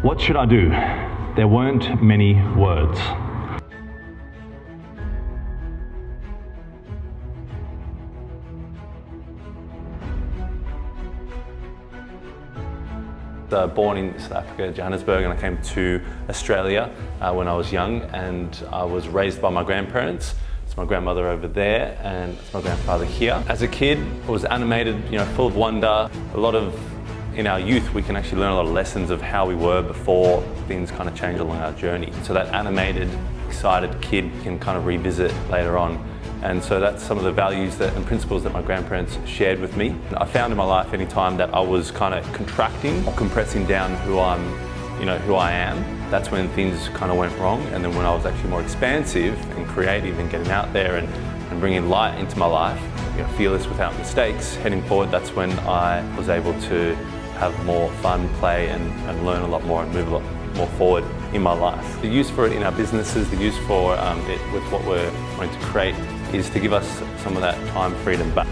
What should I do? There weren't many words. Born in South Africa, Johannesburg, and I came to Australia when I was young, and I was raised by my grandparents. It's my grandmother over there and it's my grandfather here. As a kid, I was animated, full of wonder. In our youth, we can actually learn a lot of lessons of how we were before things kind of change along our journey. So that animated, excited kid can kind of revisit later on. And so that's some of the values and principles that my grandparents shared with me. I found in my life any time that I was kind of contracting or compressing down who I am, that's when things kind of went wrong. And then when I was actually more expansive and creative and getting out there and bringing light into my life, fearless without mistakes, heading forward, that's when I was able to have more fun, play and learn a lot more and move a lot more forward in my life. The use for it in our businesses, the use for it with what we're wanting to create is to give us some of that time freedom back.